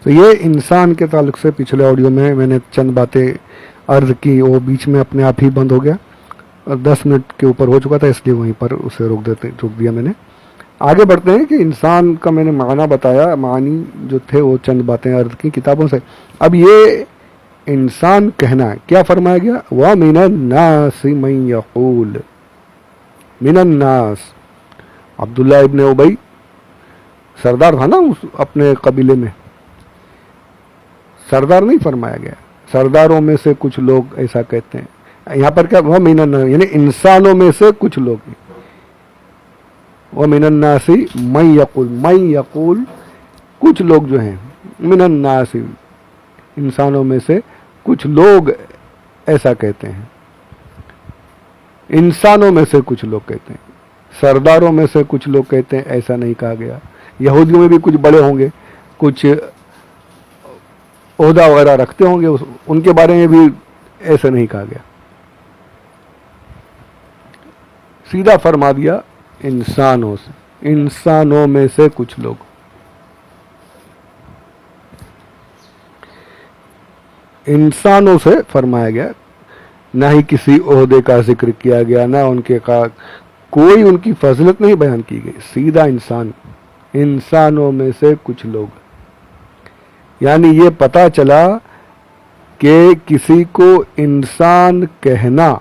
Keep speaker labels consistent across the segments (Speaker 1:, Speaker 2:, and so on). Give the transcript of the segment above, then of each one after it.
Speaker 1: تو یہ انسان کے تعلق سے پچھلے آڈیو میں نے چند باتیں عرض کی، وہ بیچ میں اپنے آپ ہی بند ہو گیا، 10 منٹ کے اوپر ہو چکا تھا، اس لیے وہیں پر اسے روک دیا میں نے۔ آگے بڑھتے ہیں کہ انسان کا میں نے معنی بتایا، معنی جو تھے وہ چند باتیں عرض کی کتابوں سے۔ اب یہ انسان کہنا کیا فرمایا گیا؟ وَمِنَ النَّاسِ مَن يَقُولُ، من الناس، عبداللہ ابن ابی سردار تھا نا اپنے قبیلے میں، سردار نہیں فرمایا گیا، سرداروں میں سے کچھ لوگ ایسا کہتے ہیں۔ یہاں پر کیا وَمِنَ النَّاسِ یعنی انسانوں میں سے کچھ لوگ، وَمِنَ النَّاسِ مَن يَقُولُ، مَن يَقُولُ کچھ لوگ جو ہیں، من الناس انسانوں میں سے کچھ لوگ ایسا کہتے ہیں، انسانوں میں سے کچھ لوگ کہتے ہیں، سرداروں میں سے کچھ لوگ کہتے ہیں، ایسا نہیں کہا گیا۔ یہودیوں میں بھی کچھ بڑے ہوں گے، کچھ عہدہ وغیرہ رکھتے ہوں گے، ان کے بارے میں بھی ایسا نہیں کہا گیا، سیدھا فرما دیا انسانوں سے، انسانوں میں سے کچھ لوگ۔ انسانوں سے فرمایا گیا، نہ ہی کسی عہدے کا ذکر کیا گیا، نہ ان کے کوئی ان کی فضیلت نہیں بیان کی گئی، سیدھا انسان، انسانوں میں سے کچھ لوگ۔ یعنی یہ پتہ چلا کہ کسی کو انسان کہنا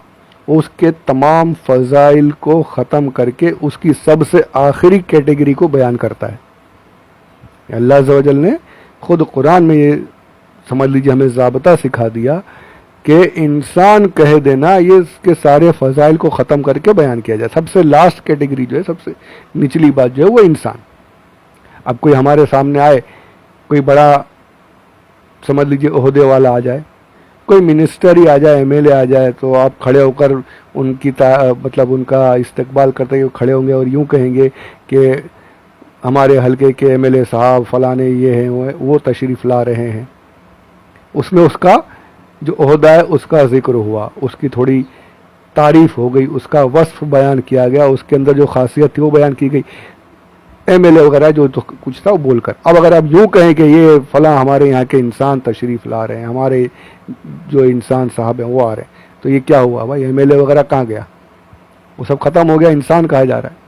Speaker 1: اس کے تمام فضائل کو ختم کر کے اس کی سب سے آخری کیٹیگری کو بیان کرتا ہے۔ اللہ عز و جل نے خود قرآن میں یہ سمجھ لیجیے ہمیں ضابطہ سکھا دیا کہ انسان کہہ دینا، یہ اس کے سارے فضائل کو ختم کر کے بیان کیا جائے، سب سے لاسٹ کیٹیگری جو ہے، سب سے نچلی بات جو ہے وہ انسان۔ اب کوئی ہمارے سامنے آئے، کوئی بڑا سمجھ لیجیے عہدے والا آ جائے، کوئی منسٹر ہی آ جائے، ایم ایل اے آ جائے، تو آپ کھڑے ہو کر ان کی مطلب ان کا استقبال کرتے ہوئے کھڑے ہوں گے اور یوں کہیں گے کہ ہمارے حلقے کے ایم ایل اے صاحب فلانے یہ ہیں وہ تشریف لا رہے ہیں۔ اس میں اس کا جو عہدہ ہے اس کا ذکر ہوا، اس کی تھوڑی تعریف ہو گئی، اس کا وصف بیان کیا گیا، اس کے اندر جو خاصیت تھی وہ بیان کی گئی، ایم ایل اے وغیرہ جو کچھ تھا وہ بول کر۔ اب اگر آپ یوں کہیں کہ یہ فلاں ہمارے یہاں کے انسان تشریف لا رہے ہیں، ہمارے جو انسان صاحب ہیں وہ آ رہے ہیں، تو یہ کیا ہوا بھائی؟ ایم ایل اے وغیرہ کہاں گیا؟ وہ سب ختم ہو گیا، انسان کہا جا رہا ہے۔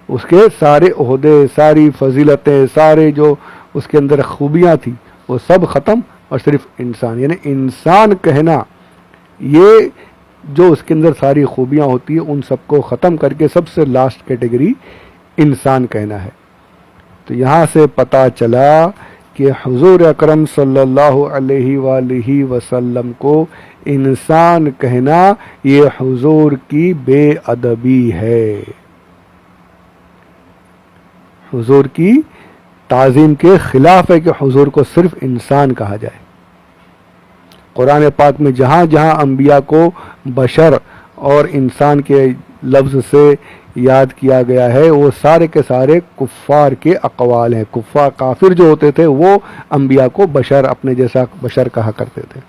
Speaker 1: اس کے سارے عہدے، ساری فضیلتیں، سارے جو اس کے اندر خوبیاں تھیں وہ سب ختم، اور صرف انسان، یعنی انسان کہنا، یہ جو اس کے اندر ساری خوبیاں ہوتی ہیں ان سب کو ختم کر کے سب سے لاسٹ کیٹیگری انسان کہنا ہے۔ تو یہاں سے پتہ چلا کہ حضور اکرم صلی اللہ علیہ وآلہ وسلم کو انسان کہنا یہ حضور کی بے ادبی ہے، حضور کی تعظیم کے خلاف ہے کہ حضور کو صرف انسان کہا جائے۔ قرآن پاک میں جہاں جہاں انبیاء کو بشر اور انسان کے لفظ سے یاد کیا گیا ہے وہ سارے کے سارے کفار کے اقوال ہیں۔ کافر جو ہوتے تھے وہ انبیاء کو بشر، اپنے جیسا بشر کہا کرتے تھے،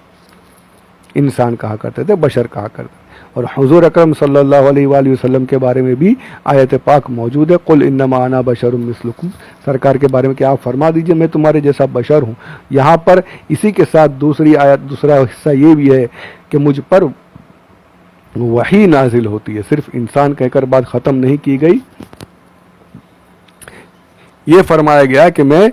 Speaker 1: انسان کہا کرتے تھے، بشر کہا کرتے تھے۔ اور حضور اکرم صلی اللہ علیہ وآلہ وسلم کے بارے میں بھی آیت پاک موجود ہے، قل انما انا بشر مثلکم، سرکار کے بارے میں کہ آپ فرما دیجئے میں تمہارے جیسا بشر ہوں۔ یہاں پر اسی کے ساتھ دوسری آیت، دوسرا حصہ یہ بھی ہے کہ مجھ پر وحی نازل ہوتی ہے، صرف انسان کہہ کر بات ختم نہیں کی گئی، یہ فرمایا گیا کہ میں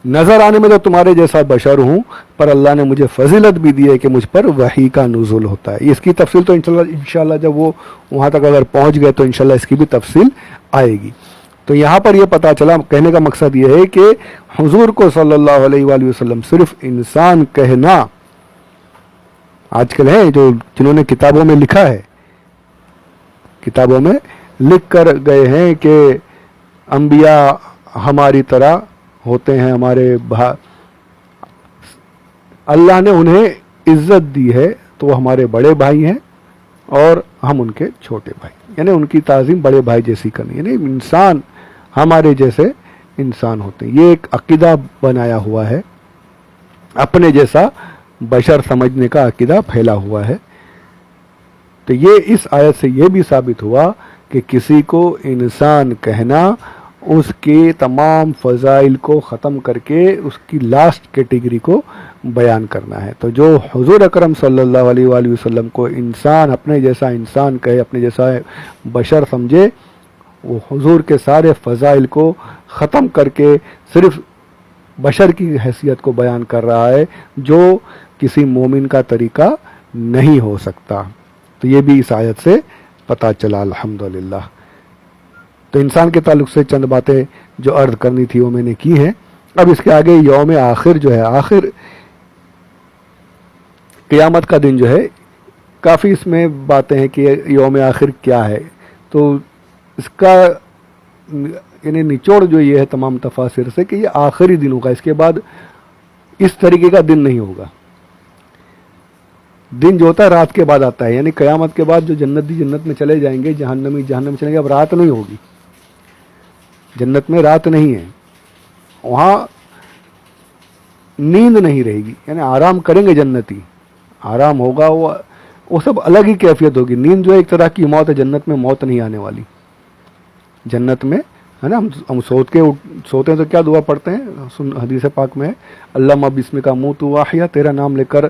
Speaker 1: نظر آنے میں تو تمہارے جیسا بشر ہوں، پر اللہ نے مجھے فضیلت بھی دی ہے کہ مجھ پر وحی کا نزول ہوتا ہے۔ اس کی تفصیل تو انشاءاللہ جب وہ وہاں تک اگر پہنچ گئے تو انشاءاللہ اس کی بھی تفصیل آئے گی۔ تو یہاں پر یہ پتہ چلا، کہنے کا مقصد یہ ہے کہ حضور کو صلی اللہ علیہ وآلہ وسلم صرف انسان کہنا، آج کل ہے جو جنہوں نے کتابوں میں لکھا ہے، کتابوں میں لکھ کر گئے ہیں کہ انبیاء ہماری طرح ہوتے ہیں، ہمارے اللہ نے انہیں عزت دی ہے تو وہ ہمارے بڑے بھائی ہیں اور ہم ان کے چھوٹے بھائی، یعنی ان کی تعظیم بڑے بھائی جیسی کرنی، یعنی انسان ہمارے جیسے انسان ہوتے ہیں۔ یہ ایک عقیدہ بنایا ہوا ہے، اپنے جیسا بشر سمجھنے کا عقیدہ پھیلا ہوا ہے۔ تو یہ اس آیت سے یہ بھی ثابت ہوا کہ کسی کو انسان کہنا اس کے تمام فضائل کو ختم کر کے اس کی لاسٹ کیٹیگری کو بیان کرنا ہے۔ تو جو حضور اکرم صلی اللہ علیہ وآلہ وسلم کو انسان، اپنے جیسا انسان کہے، اپنے جیسا بشر سمجھے، وہ حضور کے سارے فضائل کو ختم کر کے صرف بشر کی حیثیت کو بیان کر رہا ہے، جو کسی مومن کا طریقہ نہیں ہو سکتا۔ تو یہ بھی اس آیت سے پتہ چلا الحمدللہ۔ تو انسان کے تعلق سے چند باتیں جو عرض کرنی تھی وہ میں نے کی ہیں۔ اب اس کے آگے یوم آخر جو ہے، آخر قیامت کا دن جو ہے، کافی اس میں باتیں ہیں کہ یوم آخر کیا ہے۔ تو اس کا یعنی نچوڑ جو یہ ہے تمام تفاسیر سے کہ یہ آخری دن ہوگا، اس کے بعد اس طریقے کا دن نہیں ہوگا۔ دن جو ہوتا ہے رات کے بعد آتا ہے، یعنی قیامت کے بعد جو جنتی جنت میں چلے جائیں گے، جہنمی جہنم میں چلیں گے، اب رات نہیں ہوگی، جنت میں رات نہیں ہے، وہاں نیند نہیں رہے گی، یعنی آرام کریں گے جنتی، آرام ہوگا، وہ سب الگ ہی کیفیت ہوگی۔ نیند جو ہے ایک طرح کی موت ہے، جنت میں موت نہیں آنے والی۔ جنت میں ہے نا، ہم سوتے ہیں تو کیا دعا پڑھتے ہیں، حدیث پاک میں ہے، اللہم بسمک اموت واحیا، تیرا نام لے کر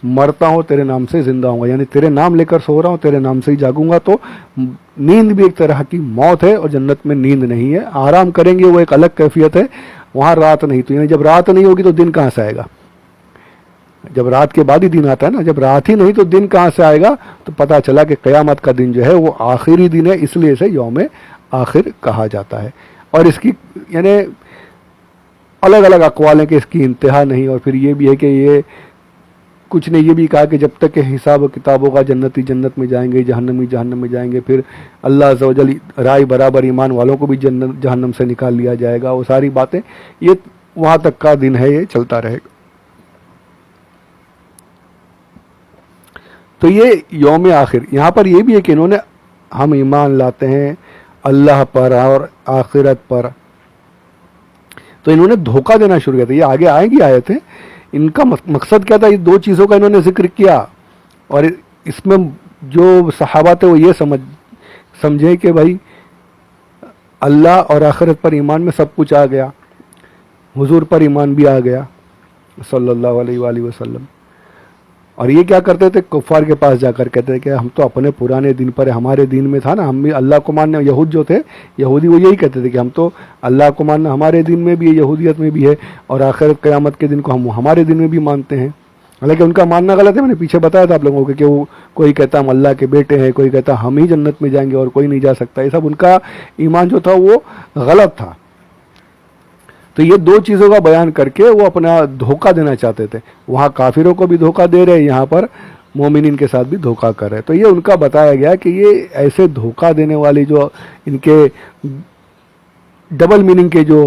Speaker 1: مرتا ہوں، تیرے نام سے زندہ ہوں گا، یعنی تیرے نام لے کر سو رہا ہوں، تیرے نام سے ہی جاگوں گا۔ تو نیند بھی ایک طرح کی موت ہے، اور جنت میں نیند نہیں ہے، آرام کریں گے، وہ ایک الگ کیفیت ہے، وہاں رات نہیں۔ تو یعنی جب رات نہیں ہوگی تو دن کہاں سے آئے گا؟ جب رات کے بعد ہی دن آتا ہے نا، جب رات ہی نہیں تو دن کہاں سے آئے گا؟ تو پتہ چلا کہ قیامت کا دن جو ہے وہ آخری دن ہے، اس لیے اسے یوم آخر کہا جاتا ہے۔ اور اس کی یعنی الگ الگ اقوال ہیں کہ اس کی انتہا نہیں، اور پھر یہ بھی ہے کہ یہ کچھ نے یہ بھی کہا کہ جب تک کہ حساب و کتاب ہوگا، جنتی جنت میں جائیں گے، جہنمی جہنم میں جائیں گے، پھر اللہ عز و جل رائے برابر ایمان والوں کو بھی جہنم سے نکال لیا جائے گا، وہ ساری باتیں یہ وہاں تک کا دن ہے، یہ چلتا رہے گا۔ تو یہ یوم آخر، یہاں پر یہ بھی ہے کہ انہوں نے، ہم ایمان لاتے ہیں اللہ پر اور آخرت پر، تو انہوں نے دھوکہ دینا شروع کیا تھا۔ یہ آگے آئیں گی آیتیں، ان کا مقصد کیا تھا، یہ دو چیزوں کا انہوں نے ذکر کیا، اور اس میں جو صحابہ تھے وہ یہ سمجھے کہ بھائی اللہ اور آخرت پر ایمان میں سب کچھ آ گیا، حضور پر ایمان بھی آ گیا صلی اللہ علیہ وآلہ وسلم۔ اور یہ کیا کرتے تھے، کفار کے پاس جا کر کہتے تھے کہ ہم تو اپنے پرانے دین پر، ہمارے دین میں تھا نا، ہم بھی اللہ کو ماننے، یہود جو تھے یہودی، وہ یہی کہتے تھے کہ ہم تو اللہ کو ماننا ہمارے دین میں بھی ہے، یہودیت میں بھی ہے، اور آخرت قیامت کے دن کو ہم ہمارے دین میں بھی مانتے ہیں۔ حالانکہ ان کا ماننا غلط ہے، میں نے پیچھے بتایا تھا آپ لوگوں کو کہ وہ کوئی کہتا ہم اللہ کے بیٹے ہیں، کوئی کہتا ہم ہی جنت میں جائیں گے اور کوئی نہیں جا سکتا، یہ سب ان کا ایمان جو تھا وہ غلط تھا۔ تو یہ دو چیزوں کا بیان کر کے وہ اپنا دھوکہ دینا چاہتے تھے، وہاں کافروں کو بھی دھوکہ دے رہے، یہاں پر مومنین کے ساتھ بھی دھوکہ کر رہے۔ تو یہ ان کا بتایا گیا کہ یہ ایسے دھوکہ دینے والی جو ان کے ڈبل میننگ کے جو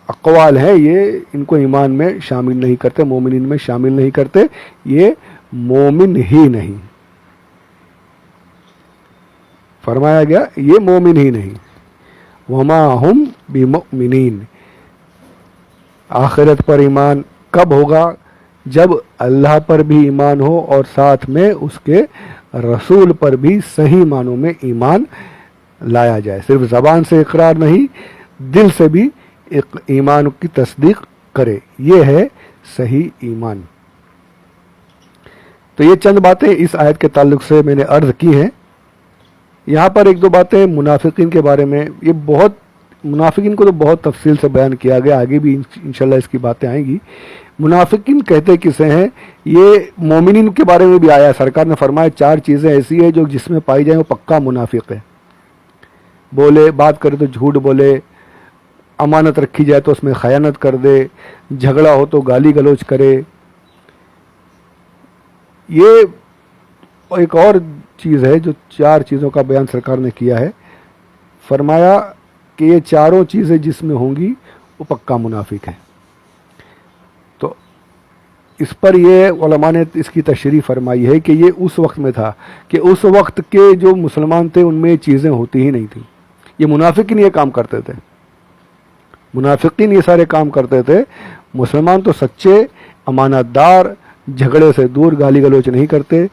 Speaker 1: اقوال ہیں، یہ ان کو ایمان میں شامل نہیں کرتے، مومنین میں شامل نہیں کرتے، یہ مومن ہی نہیں، فرمایا گیا یہ مومن ہی نہیں۔ وما ہم بمؤمنین، آخرت پر ایمان کب ہوگا؟ جب اللہ پر بھی ایمان ہو اور ساتھ میں اس کے رسول پر بھی صحیح معنوں میں ایمان لایا جائے، صرف زبان سے اقرار نہیں، دل سے بھی ایمان کی تصدیق کرے، یہ ہے صحیح ایمان۔ تو یہ چند باتیں اس آیت کے تعلق سے میں نے عرض کی ہیں۔ یہاں پر ایک دو باتیں منافقین کے بارے میں، یہ بہت منافقین کو تو بہت تفصیل سے بیان کیا گیا، آگے بھی انشاءاللہ اس کی باتیں آئیں گی۔ منافقین کہتے کسے ہیں، یہ مومنین کے بارے میں بھی آیا، سرکار نے فرمایا 4 چیزیں ایسی ہیں جو جس میں پائی جائیں وہ پکا منافق ہے۔ بولے، بات کرے تو جھوٹ بولے، امانت رکھی جائے تو اس میں خیانت کر دے، جھگڑا ہو تو گالی گلوچ کرے۔ یہ ایک اور چیز ہے جو 4 چیزوں کا بیان سرکار نے کیا ہے، فرمایا کہ یہ چاروں چیزیں جس میں ہوں گی وہ پکا منافق ہے۔ تو اس پر یہ علماء نے اس کی تشریح فرمائی ہے کہ یہ اس وقت میں تھا کہ اس وقت کے جو مسلمان تھے ان میں یہ چیزیں ہوتی ہی نہیں تھیں، یہ منافقین یہ کام کرتے تھے، منافقین یہ سارے کام کرتے تھے۔ مسلمان تو سچے، امانت دار، جھگڑے سے دور، گالی گلوچ نہیں کرتے،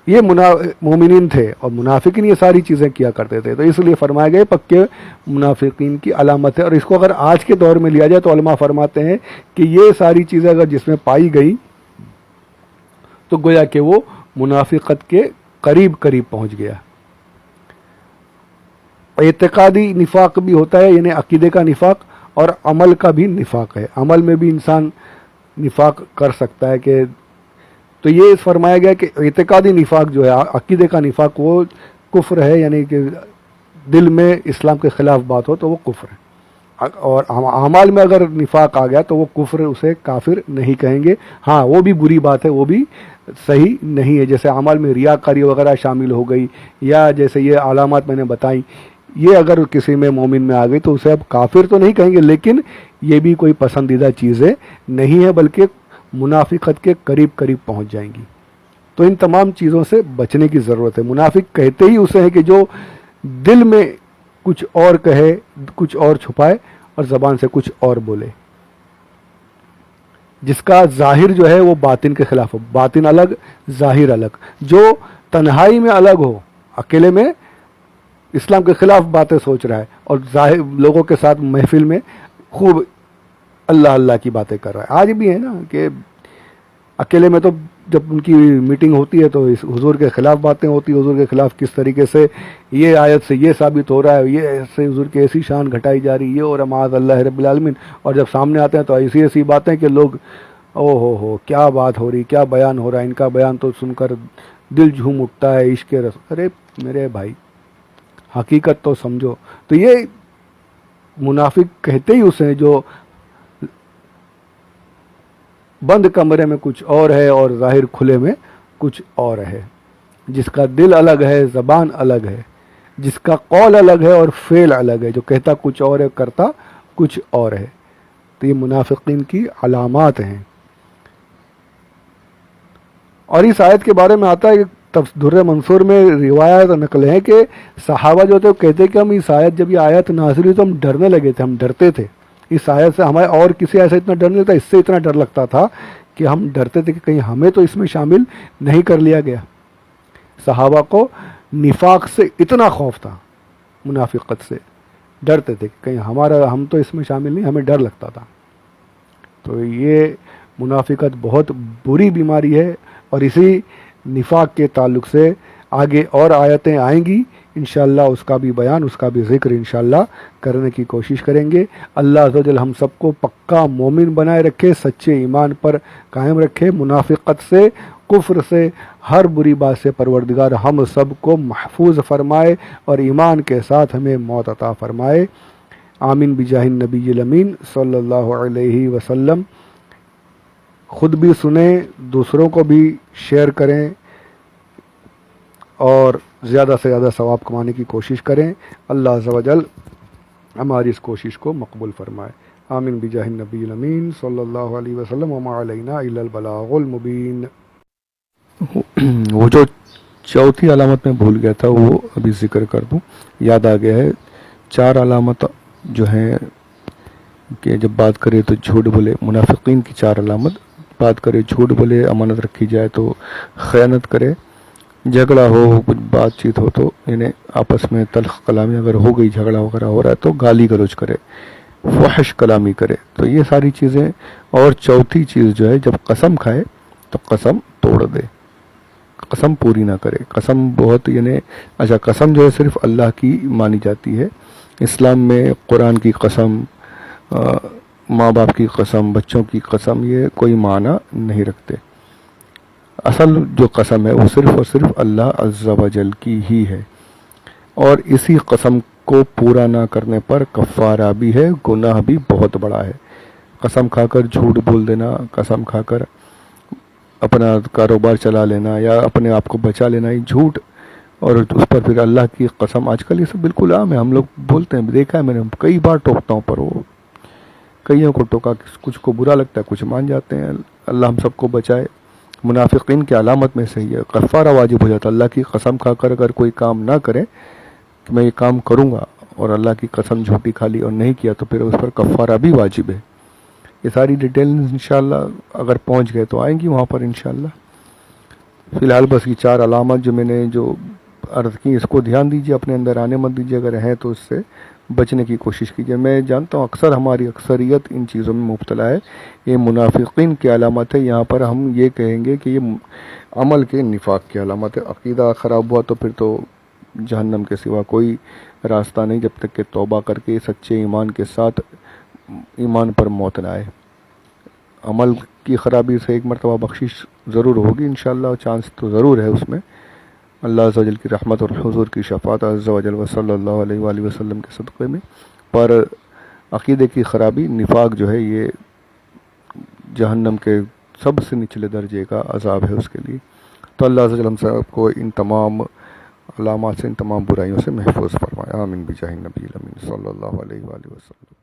Speaker 1: یہ مومنین تھے اور منافقین یہ ساری چیزیں کیا کرتے تھے، تو اس لیے فرمایا گیا پکے منافقین کی علامت ہے۔ اور اس کو اگر آج کے دور میں لیا جائے تو علماء فرماتے ہیں کہ یہ ساری چیزیں اگر جس میں پائی گئی تو گویا کہ وہ منافقت کے قریب قریب پہنچ گیا۔ اعتقادی نفاق بھی ہوتا ہے، یعنی عقیدے کا نفاق، اور عمل کا بھی نفاق ہے، عمل میں بھی انسان نفاق کر سکتا ہے کہ تو یہ فرمایا گیا کہ اعتقادی نفاق جو ہے، عقیدے کا نفاق، وہ کفر ہے، یعنی کہ دل میں اسلام کے خلاف بات ہو تو وہ کفر ہے، اور اعمال میں اگر نفاق آ گیا تو وہ کفر، اسے کافر نہیں کہیں گے۔ ہاں وہ بھی بری بات ہے، وہ بھی صحیح نہیں ہے، جیسے اعمال میں ریاکاری وغیرہ شامل ہو گئی، یا جیسے یہ علامات میں نے بتائیں، یہ اگر کسی میں مومن میں آ گئی تو اسے اب کافر تو نہیں کہیں گے، لیکن یہ بھی کوئی پسندیدہ چیزیں نہیں ہے، بلکہ منافقت کے قریب قریب پہنچ جائیں گی۔ تو ان تمام چیزوں سے بچنے کی ضرورت ہے۔ منافق کہتے ہی اسے ہے کہ جو دل میں کچھ اور کہے، کچھ اور چھپائے، اور زبان سے کچھ اور بولے، جس کا ظاہر جو ہے وہ باطن کے خلاف ہو، باطن الگ ظاہر الگ، جو تنہائی میں الگ ہو، اکیلے میں اسلام کے خلاف باتیں سوچ رہا ہے، اور ظاہر لوگوں کے ساتھ محفل میں خوب اللہ اللہ کی باتیں کر رہا ہے۔ آج بھی ہے نا کہ اکیلے میں تو جب ان کی میٹنگ ہوتی ہے تو اس حضور کے خلاف باتیں ہوتی ہیں، حضور کے خلاف کس طریقے سے یہ آیت سے یہ ثابت ہو رہا ہے، یہ ایسے حضور کی ایسی شان گھٹائی جا رہی ہے، اور معاذ اللہ رب العالمین، اور جب سامنے آتے ہیں تو ایسی ایسی باتیں کہ لوگ او ہو کیا بات ہو رہی، کیا بیان ہو رہا ہے، ان کا بیان تو سن کر دل جھوم اٹھتا ہے، عشق رسول۔ ارے میرے بھائی حقیقت تو سمجھو۔ تو یہ منافق کہتے ہی اسے جو بند کمرے میں کچھ اور ہے اور ظاہر کھلے میں کچھ اور ہے، جس کا دل الگ ہے، زبان الگ ہے، جس کا قول الگ ہے اور فعل الگ ہے، جو کہتا کچھ اور ہے، کرتا کچھ اور ہے۔ تو یہ منافقین کی علامات ہیں۔ اور اس آیت کے بارے میں آتا ہے کہ در منصور میں روایت نقل ہے کہ صحابہ جو تھے وہ کہتے کہ ہم اس آیت، جب یہ آیت نازل ہوئی تو ہم ڈرنے لگے تھے، ہم ڈرتے تھے اس آیت سے، ہمیں اور کسی آیت سے اتنا ڈر نہیں تھا، اس سے اتنا ڈر لگتا تھا کہ ہم ڈرتے تھے کہ کہیں ہمیں تو اس میں شامل نہیں کر لیا گیا۔ صحابہ کو نفاق سے اتنا خوف تھا، منافقت سے ڈرتے تھے کہ کہیں ہم تو اس میں شامل نہیں، ہمیں ڈر لگتا تھا۔ تو یہ منافقت بہت بری بیماری ہے، اور اسی نفاق کے تعلق سے آگے اور آیتیں آئیں گی انشاءاللہ، اس کا بھی بیان، اس کا بھی ذکر انشاءاللہ کرنے کی کوشش کریں گے۔ اللہ عز و جل ہم سب کو پکا مومن بنائے رکھے، سچے ایمان پر قائم رکھے، منافقت سے، کفر سے، ہر بری بات سے پروردگار ہم سب کو محفوظ فرمائے، اور ایمان کے ساتھ ہمیں موت عطا فرمائے۔ آمین بجاہ النبی الامین صلی اللہ علیہ وسلم۔ خود بھی سنیں، دوسروں کو بھی شیئر کریں، اور زیادہ سے زیادہ ثواب کمانے کی کوشش کریں۔ اللہ عز و جل ہماری اس کوشش کو مقبول فرمائے۔ آمین بجاہ النبی الامین صلی اللہ علیہ وسلم، وما علینا الا البلاغ المبین۔ وہ جو چوتھی علامت میں بھول گیا تھا وہ ابھی ذکر کر دوں، یاد آ گیا ہے۔ 4 علامت جو ہیں کہ جب بات کرے تو جھوٹ بولے، منافقین کی 4 علامت، بات کرے جھوٹ بولے، امانت رکھی جائے تو خیانت کرے، جھگڑا ہو، کچھ بات چیت ہو تو یعنی آپس میں تلخ کلامی اگر ہو گئی، جھگڑا وغیرہ ہو رہا ہے تو گالی گلوچ کرے، فحش کلامی کرے، تو یہ ساری چیزیں۔ اور چوتھی چیز جو ہے، جب قسم کھائے تو قسم توڑ دے، قسم پوری نہ کرے۔ قسم بہت یعنی اچھا، قسم جو ہے صرف اللہ کی مانی جاتی ہے۔ اسلام میں قرآن کی قسم، ماں باپ کی قسم، بچوں کی قسم، یہ کوئی معنی نہیں رکھتے۔ اصل جو قسم ہے وہ صرف اور صرف اللہ عز و جل کی ہی ہے، اور اسی قسم کو پورا نہ کرنے پر کفارہ بھی ہے، گناہ بھی بہت بڑا ہے۔ قسم کھا کر جھوٹ بول دینا، قسم کھا کر اپنا کاروبار چلا لینا یا اپنے آپ کو بچا لینا، یہ جھوٹ، اور اس پر پھر اللہ کی قسم۔ آج کل یہ سب بالکل عام ہے، ہم لوگ بولتے ہیں، دیکھا ہے میں نے، کئی بار ٹوکتا ہوں، پر وہ کئیوں کو ٹوکا، کچھ کو برا لگتا ہے، کچھ مان جاتے ہیں۔ اللہ ہم سب کو بچائے۔ منافقین کی علامت میں سے یہ کفارہ واجب ہو جاتا ہے۔ اللہ کی قسم کھا کر اگر کوئی کام نہ کرے کہ میں یہ کام کروں گا، اور اللہ کی قسم جھوٹی کھا لی اور نہیں کیا، تو پھر اس پر کفارہ بھی واجب ہے۔ یہ ساری ڈیٹیل انشاءاللہ اگر پہنچ گئے تو آئیں گی وہاں پر انشاءاللہ۔ فی الحال بس یہ 4 علامات جو میں نے جو عرض کی اس کو دھیان دیجیے، اپنے اندر آنے مت دیجیے، اگر ہیں تو اس سے بچنے کی کوشش کیجیے۔ میں جانتا ہوں اکثر ہماری اکثریت ان چیزوں میں مبتلا ہے، یہ منافقین کی علامت ہے۔ یہاں پر ہم یہ کہیں گے کہ یہ عمل کے نفاق کی علامت ہے۔ عقیدہ خراب ہوا تو پھر تو جہنم کے سوا کوئی راستہ نہیں، جب تک کہ توبہ کر کے سچے ایمان کے ساتھ ایمان پر موت نہ آئے۔ عمل کی خرابی سے ایک مرتبہ بخشش ضرور ہوگی انشاءاللہ، چانس تو ضرور ہے اس میں، اللہ عز و جل کی رحمت اور حضور کی شفاعت عز و جل و صلی اللہ علیہ وآلہ وسلم کے صدقے میں۔ پر عقیدے کی خرابی، نفاق جو ہے، یہ جہنم کے سب سے نچلے درجے کا عذاب ہے اس کے لیے۔ تو اللہ عز و جل ہم سب کو ان تمام علامات سے، ان تمام برائیوں سے محفوظ فرمائے، آمین بجاہ النبی الامین صلی اللہ علیہ وآلہ وسلم۔